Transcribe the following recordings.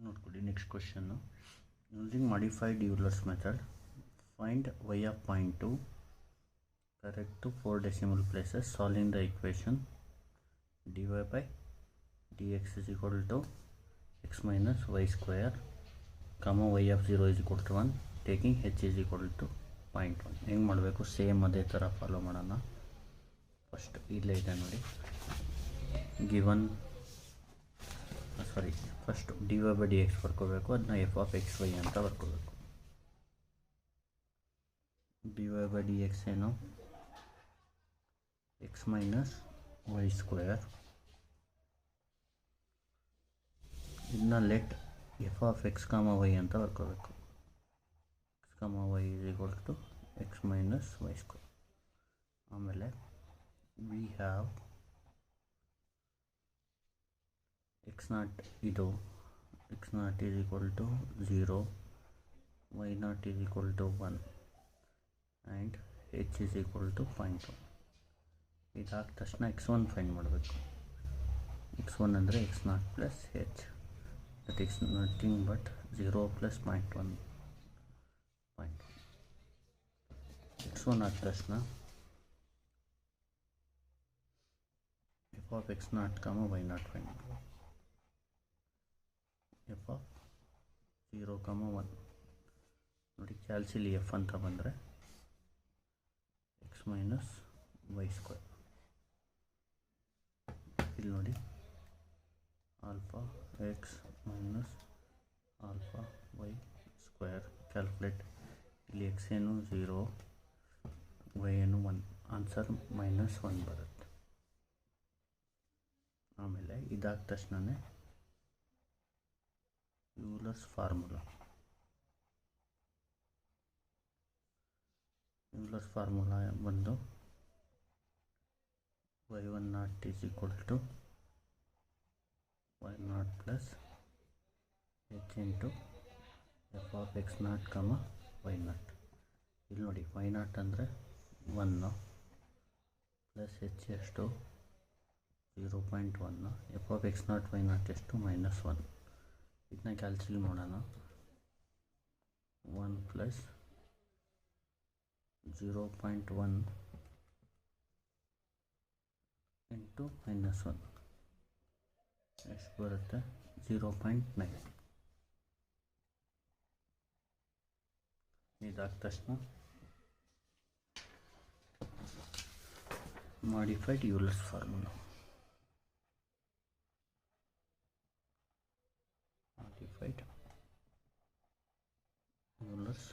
ನೋಡ್ಕೊಳ್ಳಿ. Next question, using modified ಯೂಲರ್ಸ್ method find y of 0.2 correct to 4 decimal places, solving the equation dy by dx is equal to x minus y square comma y of 0 is equal to 1 taking h is equal to 0.1. ಹೆಂಗೆ ಮಾಡಬೇಕು? Same ಅದೇ ಥರ follow ಮಾಡೋಣ. First ಇಲ್ಲೇ ಇದೆ ನೋಡಿ, given first dy by dx ಬರ್ಕೋಬೇಕು, ಅದನ್ನ f of x y ಅಂತ ಬರ್ಕೋಬೇಕು. dy by dx ಏನು? x minus y square. ಇದನ್ನ let f of x, y ಅಂತ ಬರ್ಕೋಬೇಕು. x, y is equal to x minus y square. ಆಮೇಲೆ we have x naught ಇದು x naught is equal to 0, y naught is equal to 1 and h is equal to 0.1. ಇದಾದ ತಕ್ಷಣ x1 find ಮಾಡಬೇಕು. x1 ಅಂದರೆ x naught plus h, that is nothing but 0 plus 0.1. x1 ಆದ ತಕ್ಷಣ f of x naught, y naught find ಮಾಡಬೇಕು. f of 0, 1 ನೋಡಿ, ಕ್ಯಾಲ್ಸಿಲಿ f ಅಂತ ಬಂದರೆ x ಮೈನಸ್ ವೈ ಸ್ಕ್ವೇರ್. ಇಲ್ಲಿ ನೋಡಿ, alpha x minus alpha y square calculate. ಇಲ್ಲಿ x ಏನು 0, ವೈ ಏನು 1, ಆನ್ಸರ್ -1 ಬರುತ್ತೆ. ಆಮೇಲೆ ಇದಾದ ತಕ್ಷಣವೇ ಯೂಲರ್ಸ್ ಫಾರ್ಮುಲಾ ಬಂದು y1 naught is equal to y naught plus h into f of x naught, y naught. ಇಲ್ಲಿ ನೋಡಿ, y naught ಅಂದರೆ 1 ಪ್ಲಸ್ h ಎಷ್ಟು 0.1, f of x naught, y naught ಎಷ್ಟು -1. ಇದನ್ನ ಕ್ಯಾಲ್ಸಿಲ್ ಮಾಡೋಣ. 1 ಪ್ಲಸ್ 0.1 ಇಂಟು -1 ಎಷ್ಟು ಬರುತ್ತೆ? 0.9. ಇದಾದ ತಕ್ಷಣ modified ಯೂಲರ್ಸ್ formula. Modified Euler's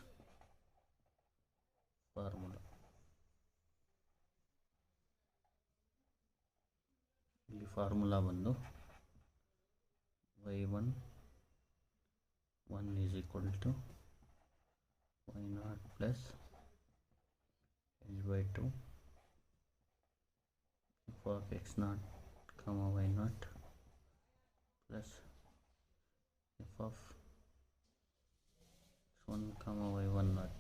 formula. ಇಲ್ಲಿ ಫಾರ್ಮುಲಾ ಬಂದು y1 1 is equal to y naught plus h by 2 f of x naught, y naught plus f of x1, y1 naught.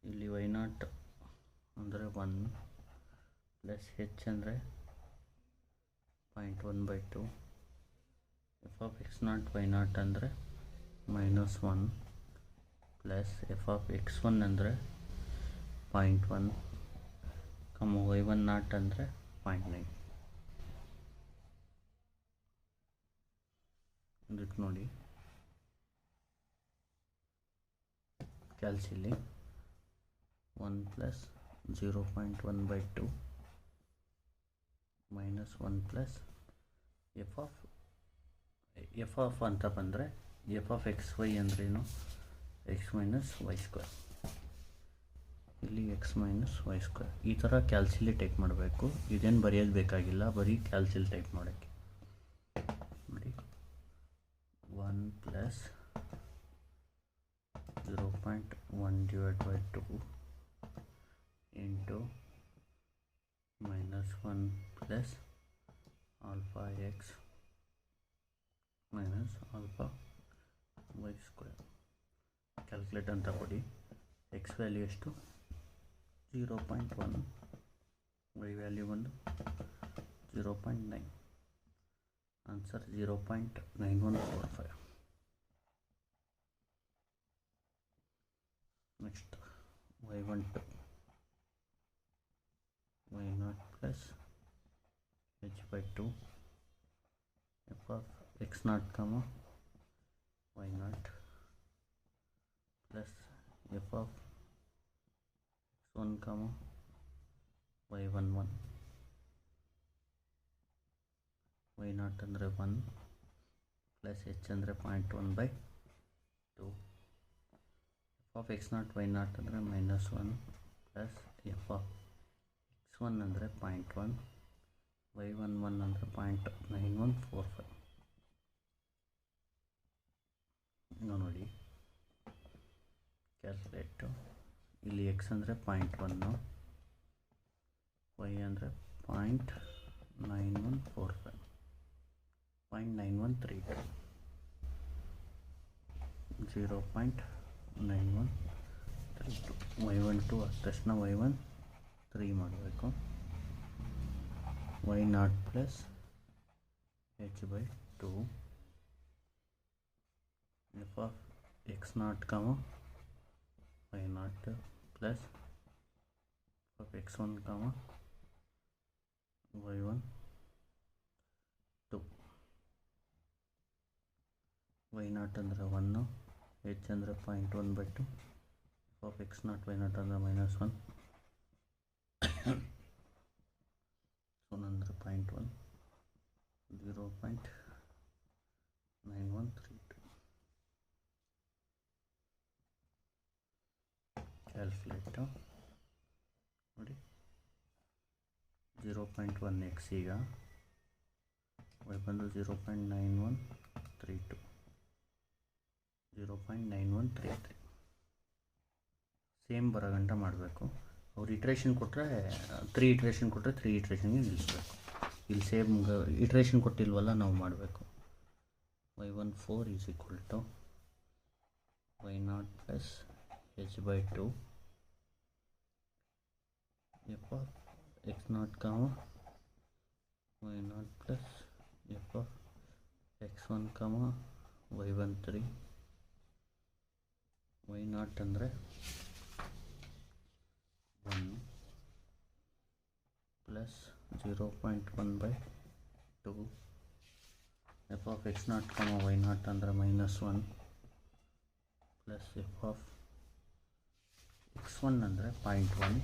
ಇಲ್ಲಿ y naught ಅಂದರೆ 1 plus h ಅಂದರೆ 0.1/2, f of x naught, y naught ಅಂದರೆ -1 plus f of x1 ಅಂದರೆ 0.1, y1 naught ಅಂದರೆ 0.9. ಇದಕ್ಕೆ ನೋಡಿ, ಕ್ಯಾಲ್ಸಿಲಿ 1 plus 0.1/2 -1 plus F of ಅಂತ ಬಂದರೆ ಎಫ್ ಆಫ್ ಎಕ್ಸ್ ವೈ ಅಂದ್ರೇನು? X minus y square. ಇಲ್ಲಿ ಎಕ್ಸ್ ಮೈನಸ್ ವೈ ಸ್ಕ್ವೇರ್. ಈ ಥರ ಕ್ಯಾಲ್ಸಿಲಿ ಟೈಪ್ ಮಾಡಬೇಕು. ಇದೇನು ಬರೆಯೋದು ಬೇಕಾಗಿಲ್ಲ, ಬರೀ ಕ್ಯಾಲ್ಸಿಲ್ ಟೈಪ್ ಮಾಡೋಕ್ಕೆ. ನೋಡಿ, 1 plus 0.1/2 into -1 plus alpha x minus alpha y square. Calculate ಅಂತ ಕೊಡಿ. ಎಕ್ಸ್ ವ್ಯಾಲ್ಯೂ ಎಷ್ಟು? 0.1, ವೈ ವ್ಯಾಲ್ಯೂ ಬಂದು 0.9. Answer 0.9145. Next y12 y0 plus h by 2 f of x0 comma y0 plus f of x1 comma y11 y0 ಅಂದರೆ 1 plus h ಅಂದರೆ 0.1 by 2 f of x0 y0 ಅಂದರೆ -1 plus f of x1 ಅಂದರೆ 0.1 y11 ಅಂದರೆ 0.9145. ನೋಡಿ calculate. ಇಲ್ಲಿ x ಅಂದರೆ 0.1, y ಅಂದರೆ 0.9145, 0.9132, 0.9132. y12 ಆದ ತಕ್ಷಣ y1 3 ಮಾಡಬೇಕು. y0 plus h by 2 f of x0 comma y0 plus f of x1 comma y1 2. y0 ಅಂದರೆ 1, h ಅಂದರೆ 0.1 by 2, f of x0 y0 ಅಂದರೆ -1, 1 ಅಂದರೆ 0.1, 0.9132. ಕ್ಯಾಲ್ಕುಲೇಟು ನೋಡಿ 0.1x ಈಗ y ಬಂದು 0.9132, 0.9133. ಸೇಮ್ ಬರೋಗಂಟ ಮಾಡಬೇಕು. ಅವ್ರು ಇಟ್ರೇಷನ್ ಕೊಟ್ಟರೆ 3 ಇಟ್ರೇಷನ್ ಕೊಟ್ಟರೆ 3 ಇಟ್ರೇಷನ್ಗೆ ನಿಲ್ಲಿಸ್ಬೇಕು. ಇಲ್ಲಿ ಸೇಮ್ ಇಟ್ರೇಷನ್ ಕೊಟ್ಟಿಲ್ವಲ್ಲ, ನಾವು ಮಾಡಬೇಕು. y14 is equal to y0 plus h by 2 f of x0 comma y0 plus f of x1 comma y13. y0 ಅಂದರೆ 1 plus 0.1 by 2, f of x0 comma y0 ಅಂದರೆ -1 plus f of x1 ಅಂದರೆ 0.1,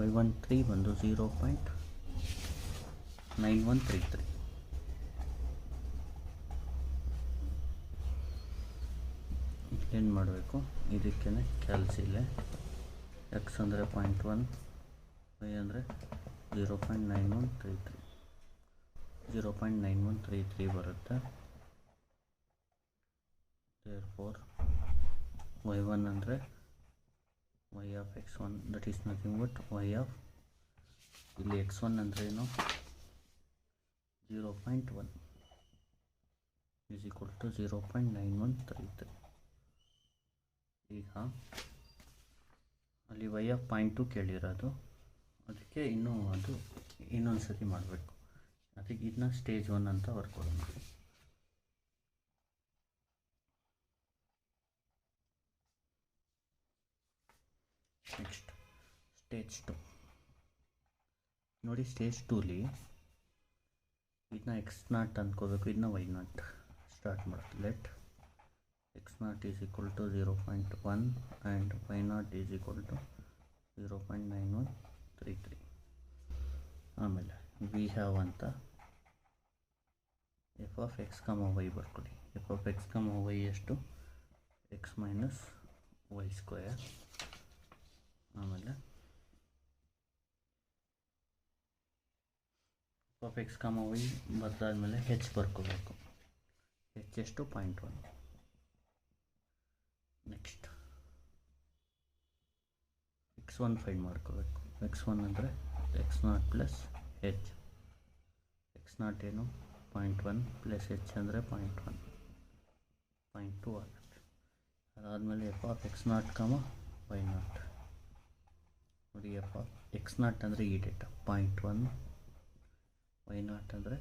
y13 ಬಂದು 0.9133. ಏನು ಮಾಡಬೇಕು, ಇದಕ್ಕೆ ಕ್ಯಾಲ್ಸಿಲೆ x ಅಂದರೆ 0.1, y ಅಂದರೆ 0.9133, 0.9133 ಬರುತ್ತೆ. therefore y1 ಅಂದರೆ y of x1 that is nothing but y of, ಇಲ್ಲಿ x1 ಅಂದರೆ ಏನು 0.1 is equal to 0.9133. ಈಗ ಅಲ್ಲಿ y of 0.2 ಕೇಳಿರೋದು, ಅದಕ್ಕೆ ಇನ್ನೂ ಅದು ಇನ್ನೊಂದು ಸತಿ ಮಾಡಬೇಕು. ಅದಕ್ಕೆ ಇದನ್ನ ಸ್ಟೇಜ್ 1 ಅಂತ ಬರ್ಕೊಳ್ಳೋಣ. ನೆಕ್ಸ್ಟ್ ಸ್ಟೇಜ್ 2 ನೋಡಿ. ಸ್ಟೇಜ್ 2ಲಿ ಇದನ್ನ x0 ಅಂದ್ಕೋಬೇಕು, ಇದನ್ನ y0 ಸ್ಟಾರ್ಟ್ ಮಾಡೋದು. Let x0 is equal to 0.1 and y0 is equal to 0.9133. ಆಮೇಲೆ ವಿ ಹ್ಯಾವ್ ಅಂತ f of x, y ಬರ್ಕೊಳ್ಳಿ. f of x, y ಎಷ್ಟು x ಮೈನಸ್ y ಸ್ಕ್ವೇರ್. ಆಮೇಲೆ f of x, y ಬರ್ದಾದ್ಮೇಲೆ h ಬರ್ಕೋಬೇಕು. h ಎಷ್ಟು 0.1. Next x1 find ಮಾಡ್ಕೋಬೇಕು. x1 ಅಂದರೆ x0 plus h. x0 ಏನು 0.1 plus h ಅಂದರೆ 0.1, 0.2 ಆಗುತ್ತೆ. ಅದಾದಮೇಲೆ f of x0, y0 ನೋಡಿ. f of x0 ಅಂದರೆ ಈ ಡೇಟಾ 0.1 y0 ಅಂದರೆ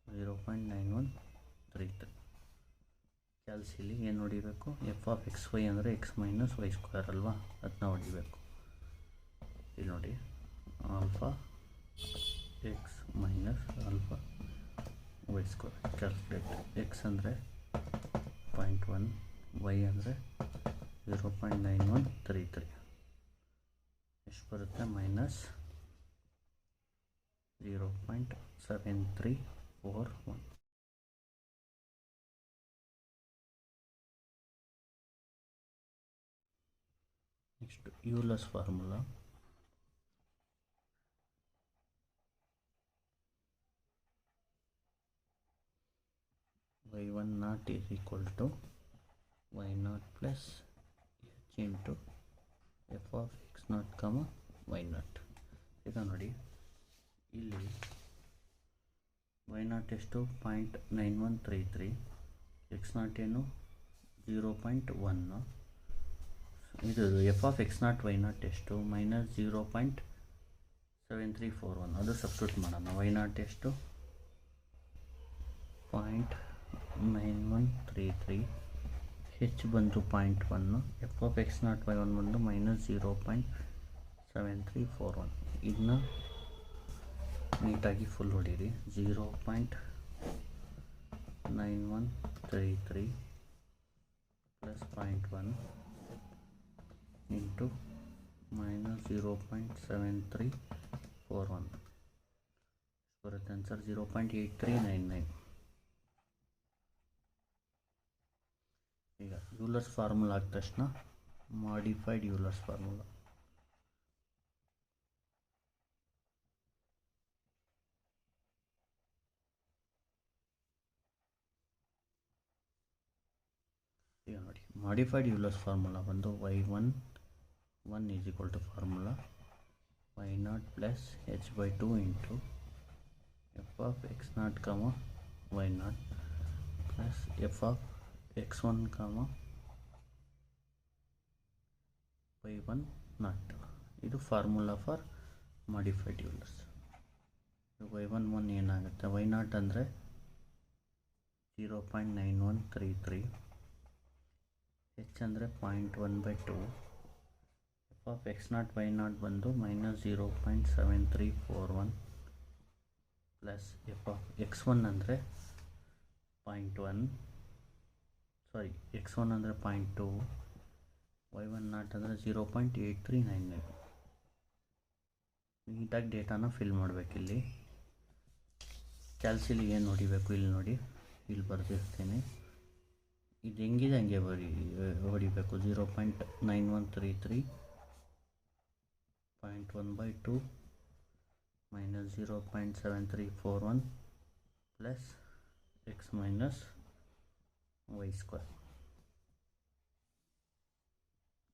0.9133. ಕ್ಯಾಲ್ಸಿಲಿ ಏನು ಹೊಡಿಬೇಕು, ಎಫ್ ಆಫ್ ಎಕ್ಸ್ ವೈ ಅಂದರೆ ಎಕ್ಸ್ ಮೈನಸ್ ವೈ ಸ್ಕ್ವೇರ್ ಅಲ್ವಾ, ಅದನ್ನ ಹೊಡಿಬೇಕು. ಇಲ್ಲಿ ನೋಡಿ, alpha x minus alpha y square. Calculate. X ಅಂದರೆ 0.1, ವೈ ಅಂದರೆ 0.9133. ಎಷ್ಟು ಬರುತ್ತೆ? Minus 0.7341. Next Euler's formula. y1 is equal to y0 plus h into f of x0, y0. ಈಗ ನೋಡಿ, ಇಲ್ಲಿ y0 ಎಷ್ಟು? 0.9133. x0 ಏನು? 0.1. ಇದು ಎಫ್ ಆಫ್ x0 y0 ಎಷ್ಟು? ಮೈನಸ್ 0.7341. ಅದು ಸಬ್ಸ್ಟಿಟ್ಯೂಟ್ ಮಾಡೋಣ. y0 ಎಷ್ಟು? 0.9133. h ಬಂದು 0.1. ಎಫ್ ಆಫ್ x0 y1 ಬಂದು ಮೈನಸ್ 0.7341. ಇದನ್ನ ನೀಟಾಗಿ ಫುಲ್ ಹೊಡೀರಿ. 0.9133 ಪ್ಲಸ್ 0.1 ಇಂಟು ಮೈನಸ್ 0.7341 ಬರುತ್ತೆ ಆನ್ಸರ್ 0.8399. ಈಗ ಯೂಲರ್ಸ್ ಫಾರ್ಮುಲಾ ಆದ ತಕ್ಷಣ ಮಾಡಿಫೈಡ್ ಯೂಲರ್ಸ್ ಫಾರ್ಮುಲಾ. ಈಗ ನೋಡಿ, ಮಾಡಿಫೈಡ್ ಯೂಲರ್ಸ್ ಫಾರ್ಮುಲಾ ಬಂದು y1 is equal to formula y0 plus h/2 into f of x0, y0 plus f of x1, y1 not. ಇದು ಫಾರ್ಮುಲಾ ಫಾರ್ ಮಾಡಿಫೈಡ್ ಯೂಲರ್ಸ್. y1 ಏನಾಗುತ್ತೆ? y0 ಅಂದರೆ 0.9133, h ಅಂದರೆ 0.1/2, ಎಫ್ ಆಫ್ x0 y0 ಬಂದು minus 0.7341 plus F of x1 ಅಂದರೆ 0.1, ಸಾರಿ x1 ಅಂದರೆ 0.2, y1 not ಅಂದರೆ 0.8399. ನೀಟಾಗಿ ಡೇಟಾನ fill ಮಾಡಬೇಕಿಲ್ಲಿ. ಕ್ಯಾಲ್ಸಿಲಿ ಏನು ಹೊಡಿಬೇಕು? ಇಲ್ಲಿ ನೋಡಿ, ಇಲ್ಲಿ ಬರೆದಿರ್ತೀನಿ. ಇದು ಹೆಂಗಿದೆ ಹಂಗೆ ಹೊಡಿಬೇಕು. 0.9133 0.1/2 minus 0.7341 plus x minus y square.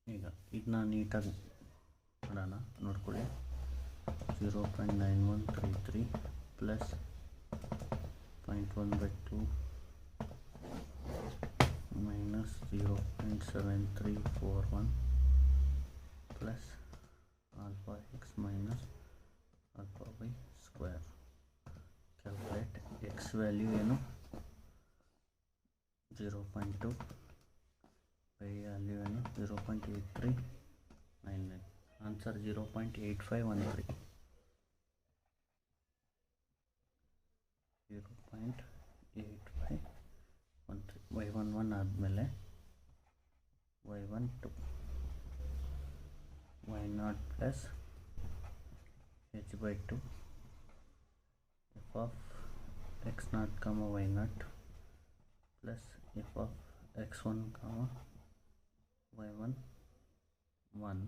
ಈಗ ಇದನ್ನ ನೀಟಾಗಿ ಮಾಡೋಣ, ನೋಡ್ಕೊಳ್ಳಿ. 0.9133 plus 0.1/2 minus 0.7341 plus alpha x minus alpha y square. Calculate x value ಏನು? 0.2, y value ಏನು? 0.8399. ಆನ್ಸರ್ 0.8513. 0.8513. y11 ಆದಮೇಲೆ y12 y0 plus h/2 F of x0, y0 plus F of x1, y1 1.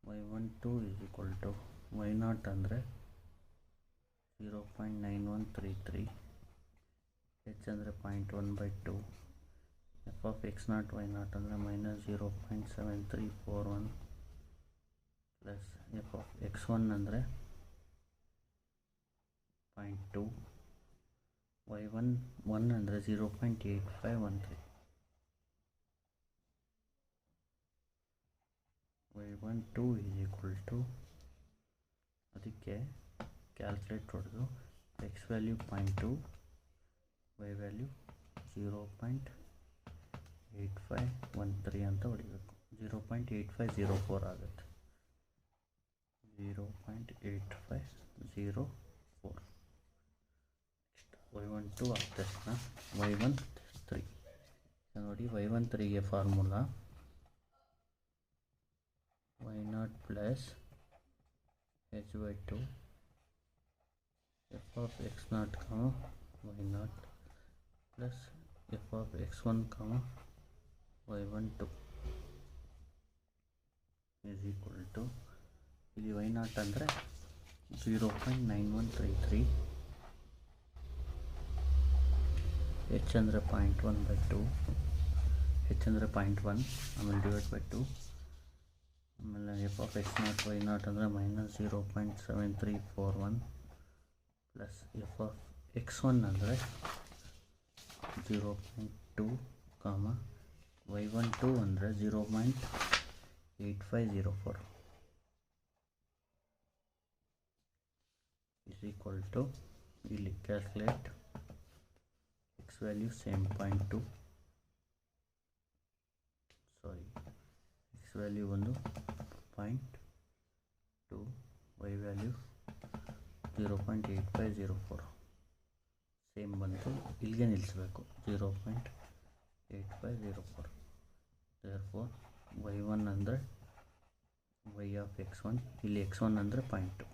y12 is equal to y0 ಅಂದರೆ 0.9133, h ಅಂದರೆ 0.1/2, F of x0 y0 ಅಂದರೆ minus 0.7341 plus F of x1 ಅಂದರೆ 0.2, y1 1 ಅಂದರೆ 0.8513. y12 is equal to ಇದಕ್ಕೆ calculate ಹೊಡೆದು X value 0.2, Y value 0.8513 ಅಂತ ಹೊಡಿಬೇಕು. 0.8504 ಆಗುತ್ತೆ. 0.8504. ನೆಕ್ಸ್ಟ್ y12 ಆದ ತಕ್ಷಣ y13 ನೋಡಿ. y13ಗೆ formula y0 plus h/2 f of x0, y0 plus f of x1, y12 is equal to ಇಲ್ಲಿ y0 ಅಂದರೆ 0.9133, h ಅಂದರೆ 0.1/2, h ಅಂದರೆ 0.1, ಆಮೇಲೆ ಡಿವೈಡ್ ಬೈ 2, ಆಮೇಲೆ ಎಫ್ ಆಫ್ x0 y0 ಅಂದರೆ -0.7341 ಪ್ಲಸ್ ಎಫ್ ಆಫ್ x1 ಅಂದರೆ 0.2, y12 ಅಂದರೆ 0.8504 is equal to ಇಲ್ಲಿ calculate x value same 0.2, x value ಒಂದು 0.2, y ವ್ಯಾಲ್ಯೂ 0.8504 ಸೇಮ್ ಬಂತು. ಇಲ್ಲಿಗೆ ನಿಲ್ಲಿಸಬೇಕು 0.8504. therefore y1 ಅಂದರೆ y ಆಫ್ x1, ಇಲ್ಲಿ x1 ಅಂದರೆ 0.2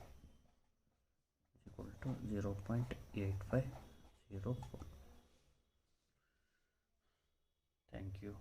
equal to 0.8504. Thank you.